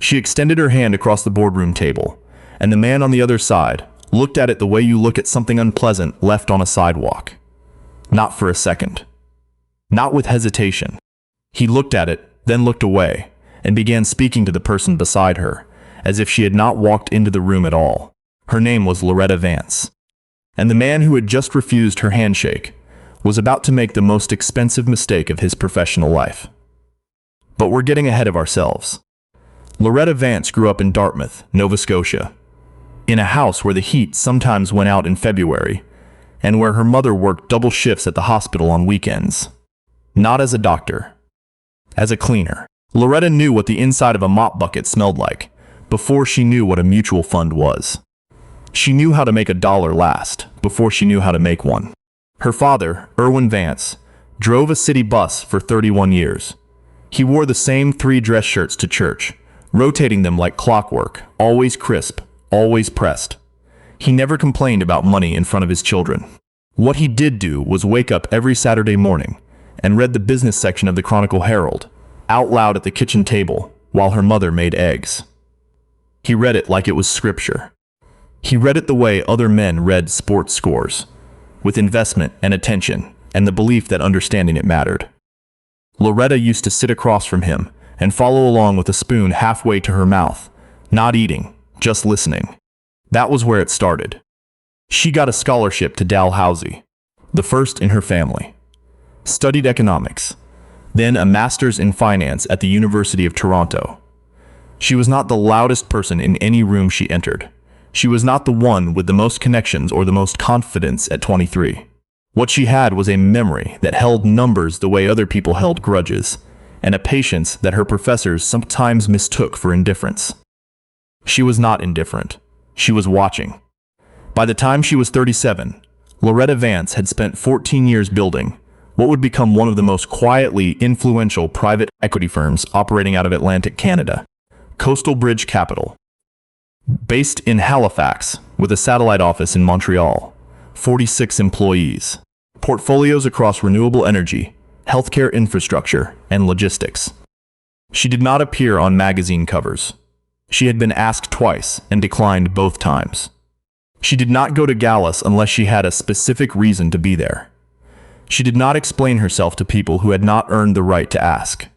She extended her hand across the boardroom table, and the man on the other side looked at it the way you look at something unpleasant left on a sidewalk. Not for a second. Not with hesitation. He looked at it, then looked away, and began speaking to the person beside her, as if she had not walked into the room at all. Her name was Loretta Vance. And the man who had just refused her handshake was about to make the most expensive mistake of his professional life. But we're getting ahead of ourselves. Loretta Vance grew up in Dartmouth, Nova Scotia, in a house where the heat sometimes went out in February, and where her mother worked double shifts at the hospital on weekends. Not as a doctor, as a cleaner. Loretta knew what the inside of a mop bucket smelled like before she knew what a mutual fund was. She knew how to make a dollar last before she knew how to make one. Her father, Gordon Vance, drove a city bus for 31 years. He wore the same 3 dress shirts to church, rotating them like clockwork, always crisp, always pressed. He never complained about money in front of his children. What he did do was wake up every Saturday morning and read the business section of the Chronicle Herald out loud at the kitchen table while her mother made eggs. He read it like it was scripture. He read it the way other men read sports scores, with investment and attention and the belief that understanding it mattered. Loretta used to sit across from him and follow along with a spoon halfway to her mouth, not eating, just listening. That was where it started. She got a scholarship to Dalhousie, the first in her family. Studied economics, then a master's in finance at the University of Toronto. She was not the loudest person in any room she entered. She was not the one with the most connections or the most confidence at 23. What she had was a memory that held numbers the way other people held grudges, and a patience that her professors sometimes mistook for indifference. She was not indifferent. She was watching. By the time she was 37, Loretta Vance had spent 14 years building what would become one of the most quietly influential private equity firms operating out of Atlantic Canada, Coastal Bridge Capital. Based in Halifax, with a satellite office in Montreal, 46 employees, portfolios across renewable energy, healthcare infrastructure, and logistics. She did not appear on magazine covers. She had been asked twice and declined both times. She did not go to galas unless she had a specific reason to be there. She did not explain herself to people who had not earned the right to ask.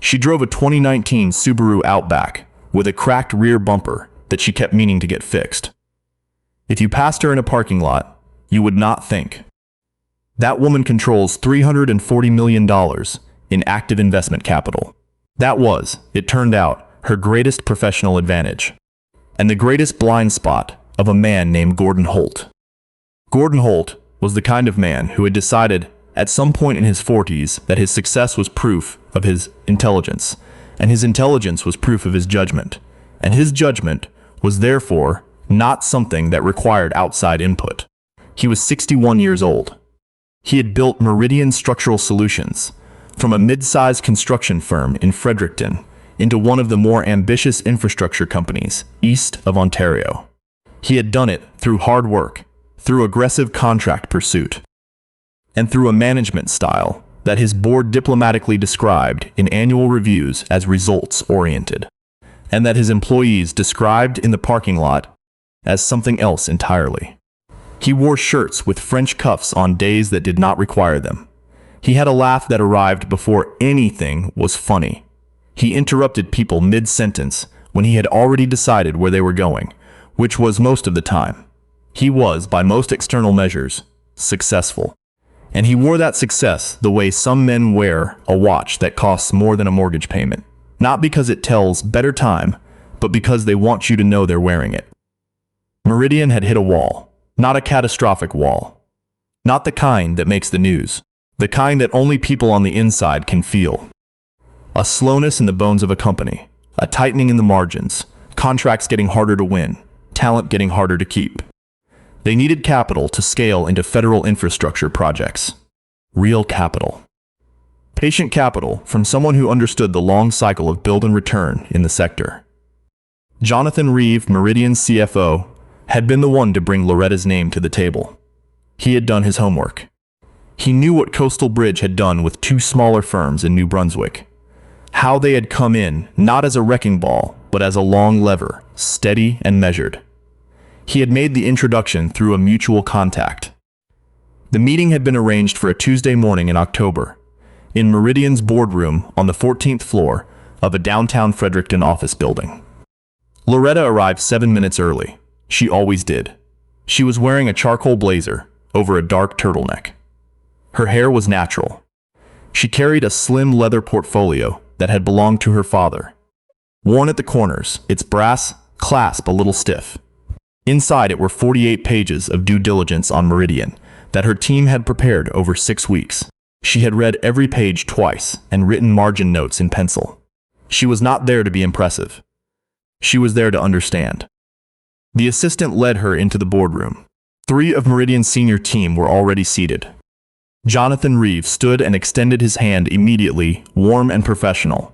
She drove a 2019 Subaru Outback with a cracked rear bumper that she kept meaning to get fixed. If you passed her in a parking lot, you would not think. That woman controls $340 million in active investment capital. That was, it turned out, her greatest professional advantage, and the greatest blind spot of a man named Gordon Holt. Gordon Holt was the kind of man who had decided at some point in his 40s that his success was proof of his intelligence, and his intelligence was proof of his judgment, and his judgment was therefore not something that required outside input. He was 61 years old. He had built Meridian Structural Solutions from a mid-sized construction firm in Fredericton into one of the more ambitious infrastructure companies east of Ontario. He had done it through hard work, through aggressive contract pursuit, and through a management style that his board diplomatically described in annual reviews as results-oriented, and that his employees described in the parking lot as something else entirely. He wore shirts with French cuffs on days that did not require them. He had a laugh that arrived before anything was funny. He interrupted people mid-sentence when he had already decided where they were going, which was most of the time. He was, by most external measures, successful. And he wore that success the way some men wear a watch that costs more than a mortgage payment. Not because it tells better time, but because they want you to know they're wearing it. Meridian had hit a wall. Not a catastrophic wall. Not the kind that makes the news. The kind that only people on the inside can feel. A slowness in the bones of a company. A tightening in the margins. Contracts getting harder to win. Talent getting harder to keep. They needed capital to scale into federal infrastructure projects. Real capital. Patient capital from someone who understood the long cycle of build and return in the sector. Jonathan Reeve, Meridian's CFO, had been the one to bring Loretta's name to the table. He had done his homework. He knew what Coastal Bridge had done with two smaller firms in New Brunswick. How they had come in, not as a wrecking ball, but as a long lever, steady and measured. He had made the introduction through a mutual contact. The meeting had been arranged for a Tuesday morning in October, in Meridian's boardroom on the 14th floor of a downtown Fredericton office building. Loretta arrived 7 minutes early. She always did. She was wearing a charcoal blazer over a dark turtleneck. Her hair was natural. She carried a slim leather portfolio that had belonged to her father, worn at the corners, its brass clasp a little stiff. Inside it were 48 pages of due diligence on Meridian that her team had prepared over 6 weeks. She had read every page twice and written margin notes in pencil. She was not there to be impressive. She was there to understand. The assistant led her into the boardroom. 3 of Meridian's senior team were already seated. Jonathan Reeve stood and extended his hand immediately, warm and professional.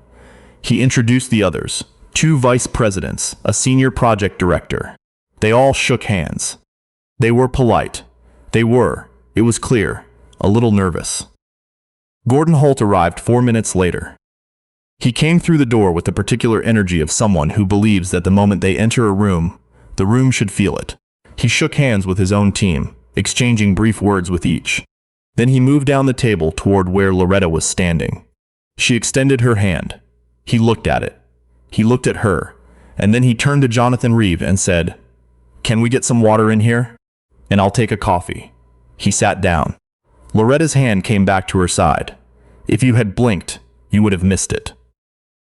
He introduced the others, 2 vice presidents, a senior project director. They all shook hands. They were polite. They were, it was clear, a little nervous. Gordon Holt arrived 4 minutes later. He came through the door with the particular energy of someone who believes that the moment they enter a room, the room should feel it. He shook hands with his own team, exchanging brief words with each. Then he moved down the table toward where Loretta was standing. She extended her hand. He looked at it. He looked at her, and then he turned to Jonathan Reeve and said, "Can we get some water in here? And I'll take a coffee." He sat down. Loretta's hand came back to her side. If you had blinked, you would have missed it.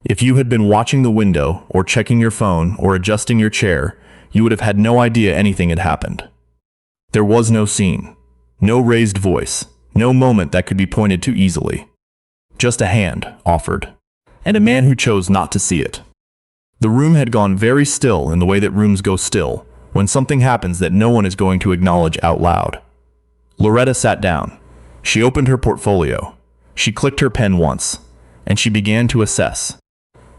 If you had been watching the window, or checking your phone, or adjusting your chair, you would have had no idea anything had happened. There was no scene, no raised voice, no moment that could be pointed to easily. Just a hand offered, and a man who chose not to see it. The room had gone very still in the way that rooms go still when something happens that no one is going to acknowledge out loud. Loretta sat down. She opened her portfolio. She clicked her pen once, and she began to assess.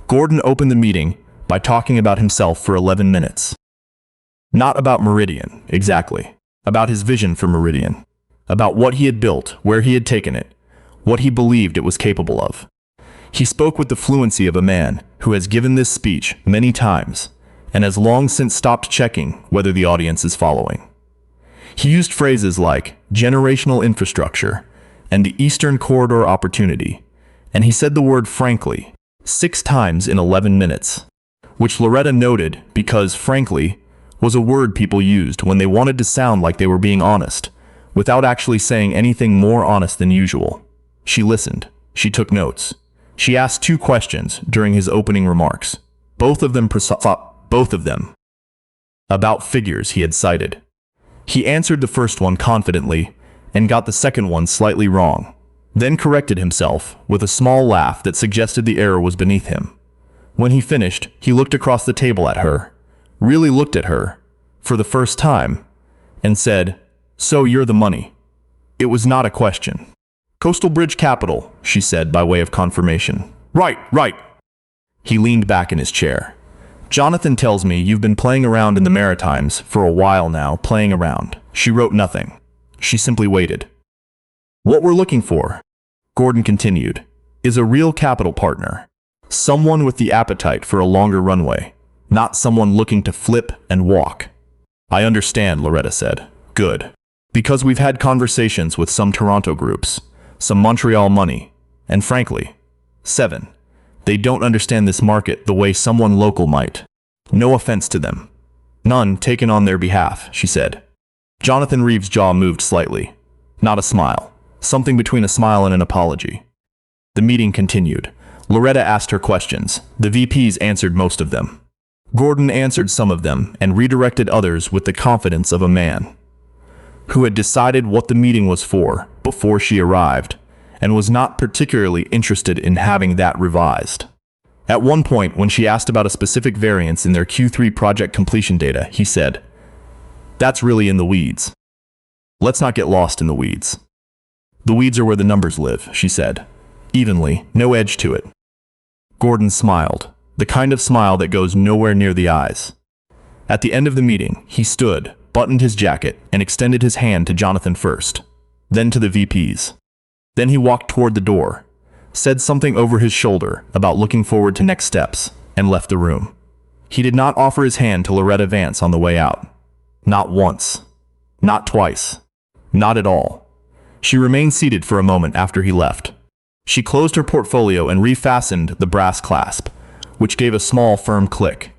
Gordon opened the meeting by talking about himself for 11 minutes. Not about Meridian, exactly. About his vision for Meridian. About what he had built, where he had taken it, what he believed it was capable of. He spoke with the fluency of a man who has given this speech many times and has long since stopped checking whether the audience is following. He used phrases like generational infrastructure and the Eastern Corridor opportunity, and he said the word frankly 6 times in 11 minutes, which Loretta noted because frankly was a word people used when they wanted to sound like they were being honest, without actually saying anything more honest than usual. She listened. She took notes. She asked 2 questions during his opening remarks, both of them about figures he had cited. He answered the first one confidently and got the second one slightly wrong, then corrected himself with a small laugh that suggested the error was beneath him. When he finished, he looked across the table at her, really looked at her, for the first time, and said, "So you're the money." It was not a question. "Coastal Bridge Capital," she said by way of confirmation. Right. He leaned back in his chair. "Jonathan tells me you've been playing around in the Maritimes for a while now, playing around." She wrote nothing. She simply waited. "What we're looking for," Gordon continued, "is a real capital partner. Someone with the appetite for a longer runway, not someone looking to flip and walk." "I understand," Loretta said. "Good. Because we've had conversations with some Toronto groups, some Montreal money, and frankly, 7. They don't understand this market the way someone local might. No offense to them. None taken on their behalf," she said. Jonathan Reeve's jaw moved slightly. Not a smile. Something between a smile and an apology. The meeting continued. Loretta asked her questions. The VPs answered most of them. Gordon answered some of them and redirected others with the confidence of a man who had decided what the meeting was for before she arrived and was not particularly interested in having that revised. At one point, when she asked about a specific variance in their Q3 project completion data, he said, "That's really in the weeds. Let's not get lost in the weeds." "The weeds are where the numbers live," she said, evenly, no edge to it. Gordon smiled, the kind of smile that goes nowhere near the eyes. At the end of the meeting, he stood, buttoned his jacket, and extended his hand to Jonathan first, then to the VPs. Then he walked toward the door, said something over his shoulder about looking forward to next steps, and left the room. He did not offer his hand to Loretta Vance on the way out. Not once. Not twice. Not at all. She remained seated for a moment after he left. She closed her portfolio and refastened the brass clasp, which gave a small, firm click.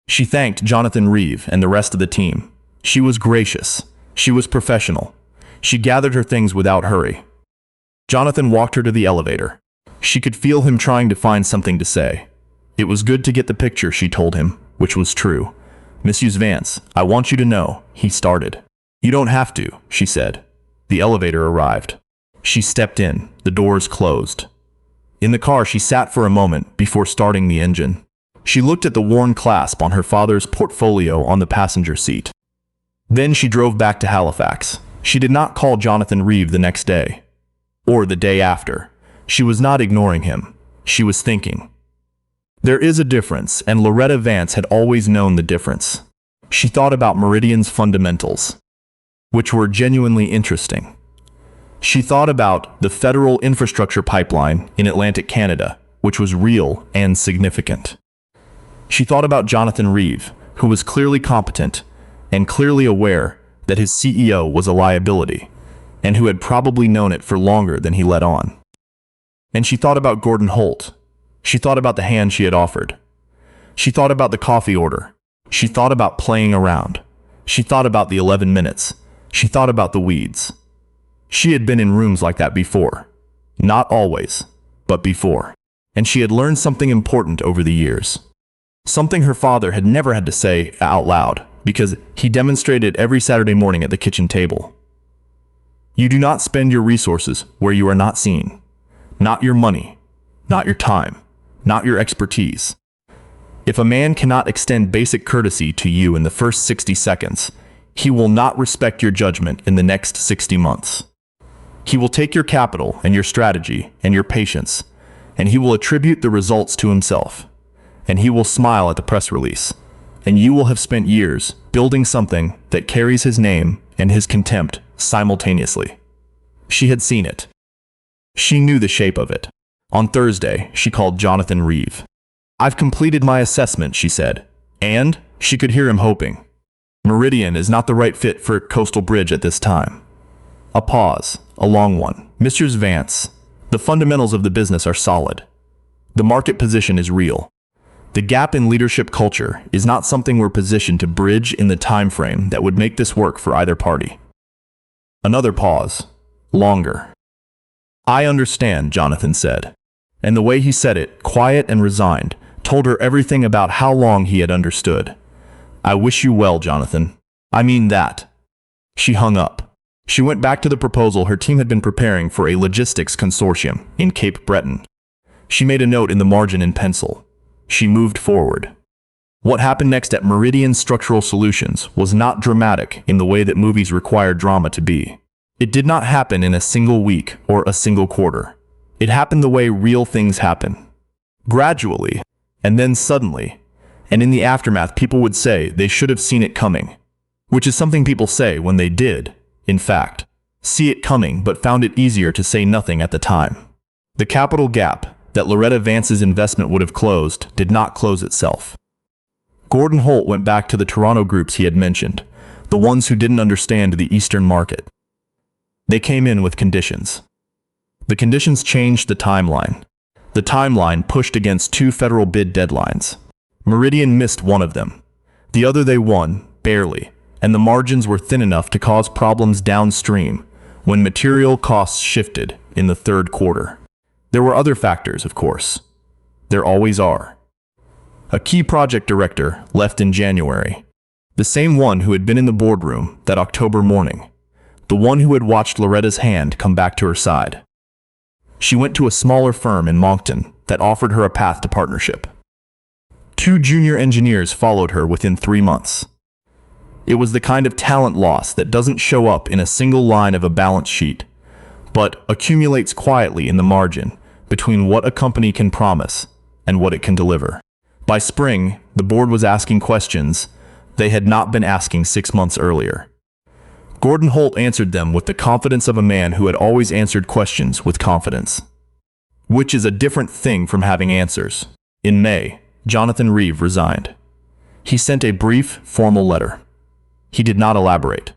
She thanked Jonathan Reeve and the rest of the team. She was gracious. She was professional. She gathered her things without hurry. Jonathan walked her to the elevator. She could feel him trying to find something to say. It was good to get the picture, she told him, which was true. Mrs. Vance, I want you to know, he started. You don't have to, she said. The elevator arrived. She stepped in. The doors closed. In the car, she sat for a moment before starting the engine. She looked at the worn clasp on her father's portfolio on the passenger seat. Then she drove back to Halifax. She did not call Jonathan Reeve the next day. Or the day after. She was not ignoring him. She was thinking. There is a difference, and Loretta Vance had always known the difference. She thought about Meridian's fundamentals, which were genuinely interesting. She thought about the federal infrastructure pipeline in Atlantic Canada, which was real and significant. She thought about Jonathan Reeve, who was clearly competent and clearly aware that his CEO was a liability, and who had probably known it for longer than he let on. And she thought about Gordon Holt. She thought about the hand she had offered. She thought about the coffee order. She thought about playing around. She thought about the 11 minutes. She thought about the weeds. She had been in rooms like that before. Not always, but before. And she had learned something important over the years. Something her father had never had to say out loud, because he demonstrated every Saturday morning at the kitchen table. You do not spend your resources where you are not seen. Not your money. Not your time. Not your expertise. If a man cannot extend basic courtesy to you in the first 60 seconds, he will not respect your judgment in the next 60 months. He will take your capital and your strategy and your patience, and he will attribute the results to himself. And he will smile at the press release, and you will have spent years building something that carries his name and his contempt simultaneously. She had seen it. She knew the shape of it. On Thursday, she called Jonathan Reeve. I've completed my assessment, she said, and she could hear him hoping. Meridian is not the right fit for Coastal Bridge at this time. A pause, a long one. Mrs. Vance, the fundamentals of the business are solid. The market position is real. The gap in leadership culture is not something we're positioned to bridge in the time frame that would make this work for either party. Another pause. Longer. I understand, Jonathan said. And the way he said it, quiet and resigned, told her everything about how long he had understood. I wish you well, Jonathan. I mean that. She hung up. She went back to the proposal her team had been preparing for a logistics consortium in Cape Breton. She made a note in the margin in pencil. She moved forward. What happened next at Meridian Structural Solutions was not dramatic in the way that movies require drama to be. It did not happen in a single week or a single quarter. It happened the way real things happen. Gradually, and then suddenly, and in the aftermath people would say they should have seen it coming, which is something people say when they did, in fact, see it coming but found it easier to say nothing at the time. The capital gap that Loretta Vance's investment would have closed did not close itself. Gordon Holt went back to the Toronto groups he had mentioned, the ones who didn't understand the Eastern market. They came in with conditions. The conditions changed the timeline. The timeline pushed against 2 federal bid deadlines. Meridian missed one of them. The other they won, barely, and the margins were thin enough to cause problems downstream when material costs shifted in the third quarter. There were other factors, of course. There always are. A key project director left in January. The same one who had been in the boardroom that October morning. The one who had watched Loretta's hand come back to her side. She went to a smaller firm in Moncton that offered her a path to partnership. 2 junior engineers followed her within 3 months. It was the kind of talent loss that doesn't show up in a single line of a balance sheet, but accumulates quietly in the margin between what a company can promise and what it can deliver. By spring, the board was asking questions they had not been asking 6 months earlier. Gordon Holt answered them with the confidence of a man who had always answered questions with confidence. Which is a different thing from having answers. In May, Jonathan Reeve resigned. He sent a brief, formal letter. He did not elaborate.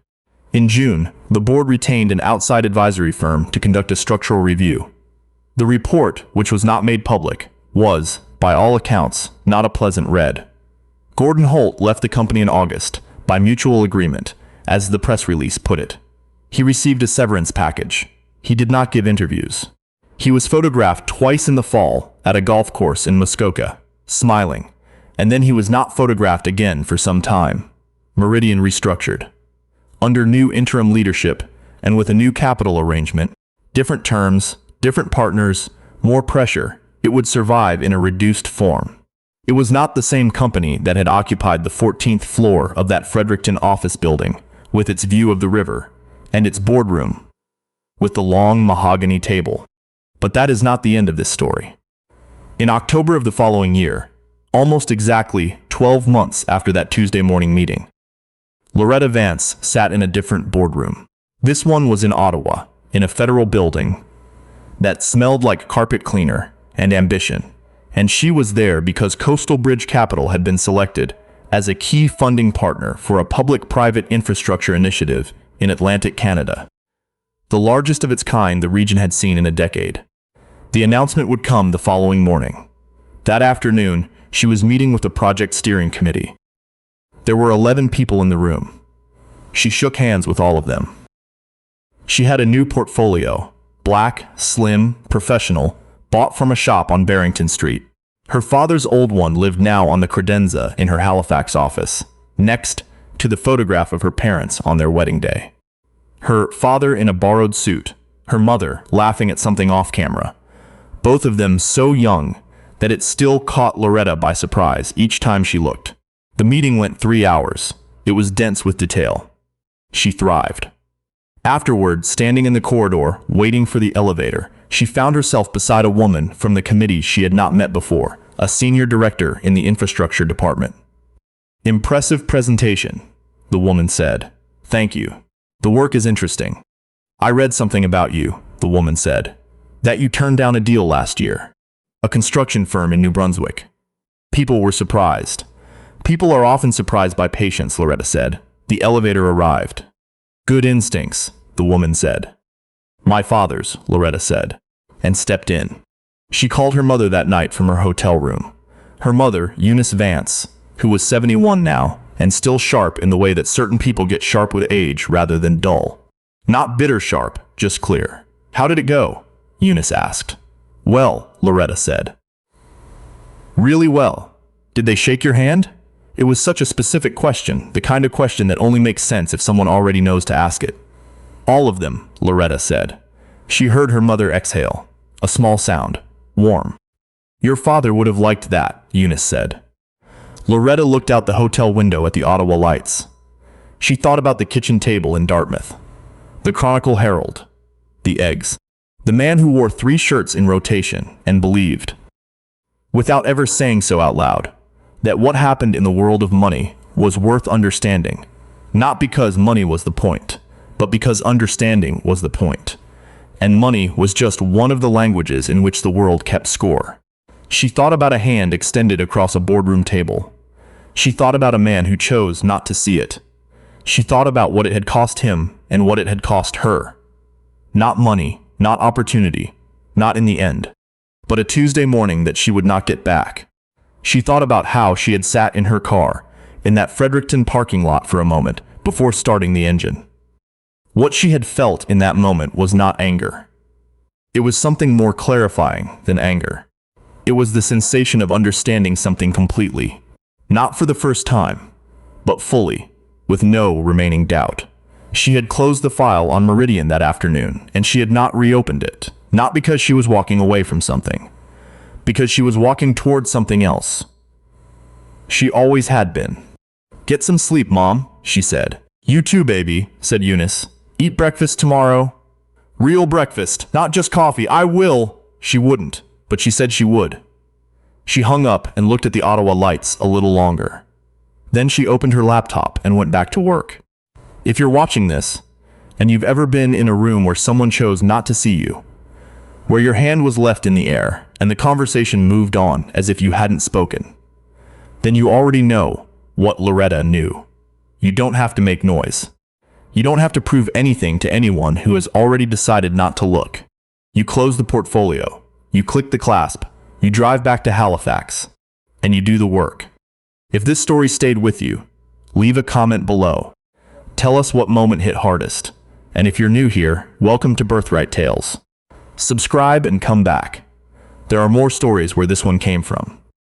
In June, the board retained an outside advisory firm to conduct a structural review. The report, which was not made public, was, by all accounts, not a pleasant read. Gordon Holt left the company in August, by mutual agreement, as the press release put it. He received a severance package. He did not give interviews. He was photographed twice in the fall at a golf course in Muskoka, smiling, and then he was not photographed again for some time. Meridian restructured. Under new interim leadership, and with a new capital arrangement, different terms, different partners, more pressure, it would survive in a reduced form. It was not the same company that had occupied the 14th floor of that Fredericton office building, with its view of the river, and its boardroom, with the long mahogany table. But that is not the end of this story. In October of the following year, almost exactly 12 months after that Tuesday morning meeting, Loretta Vance sat in a different boardroom. This one was in Ottawa, in a federal building that smelled like carpet cleaner and ambition, and she was there because Coastal Bridge Capital had been selected as a key funding partner for a public-private infrastructure initiative in Atlantic Canada, the largest of its kind the region had seen in a decade. The announcement would come the following morning. That afternoon, she was meeting with the project steering committee. There were 11 people in the room. She shook hands with all of them. She had a new portfolio, black, slim, professional, bought from a shop on Barrington Street. Her father's old one lived now on the credenza in her Halifax office, next to the photograph of her parents on their wedding day. Her father in a borrowed suit, her mother laughing at something off camera. Both of them so young that it still caught Loretta by surprise each time she looked. The meeting went 3 hours. It was dense with detail. She thrived. Afterward, standing in the corridor, waiting for the elevator, she found herself beside a woman from the committee she had not met before, a senior director in the infrastructure department. "Impressive presentation," the woman said. "Thank you. The work is interesting. I read something about you," the woman said, "that you turned down a deal last year. A construction firm in New Brunswick." People were surprised. "People are often surprised by patience," Loretta said. The elevator arrived. "Good instincts," the woman said. "My father's," Loretta said, and stepped in. She called her mother that night from her hotel room. Her mother, Eunice Vance, who was 71 now, and still sharp in the way that certain people get sharp with age rather than dull. Not bitter sharp, just clear. "How did it go?" Eunice asked. "Well," Loretta said. "Really well. Did they shake your hand?" It was such a specific question, the kind of question that only makes sense if someone already knows to ask it. "All of them," Loretta said. She heard her mother exhale. A small sound. Warm. "Your father would have liked that," Eunice said. Loretta looked out the hotel window at the Ottawa lights. She thought about the kitchen table in Dartmouth, the Chronicle Herald, the eggs, the man who wore 3 shirts in rotation and believed, without ever saying so out loud, that what happened in the world of money was worth understanding, not because money was the point, but because understanding was the point. And money was just one of the languages in which the world kept score. She thought about a hand extended across a boardroom table. She thought about a man who chose not to see it. She thought about what it had cost him and what it had cost her. Not money, not opportunity, not in the end, but a Tuesday morning that she would not get back. She thought about how she had sat in her car, in that Fredericton parking lot for a moment, before starting the engine. What she had felt in that moment was not anger. It was something more clarifying than anger. It was the sensation of understanding something completely, not for the first time, but fully, with no remaining doubt. She had closed the file on Meridian that afternoon, and she had not reopened it, not because she was walking away from something, because she was walking towards something else. She always had been. "Get some sleep, Mom," she said. "You too, baby," said Eunice. "Eat breakfast tomorrow." "Real breakfast, not just coffee. I will." She wouldn't, but she said she would. She hung up and looked at the Ottawa lights a little longer. Then she opened her laptop and went back to work. If you're watching this, and you've ever been in a room where someone chose not to see you, where your hand was left in the air and the conversation moved on as if you hadn't spoken, then you already know what Loretta knew. You don't have to make noise. You don't have to prove anything to anyone who has already decided not to look. You close the portfolio, you click the clasp, you drive back to Halifax, and you do the work. If this story stayed with you, leave a comment below. Tell us what moment hit hardest. And if you're new here, welcome to Birthright Tales. Subscribe and come back. There are more stories where this one came from.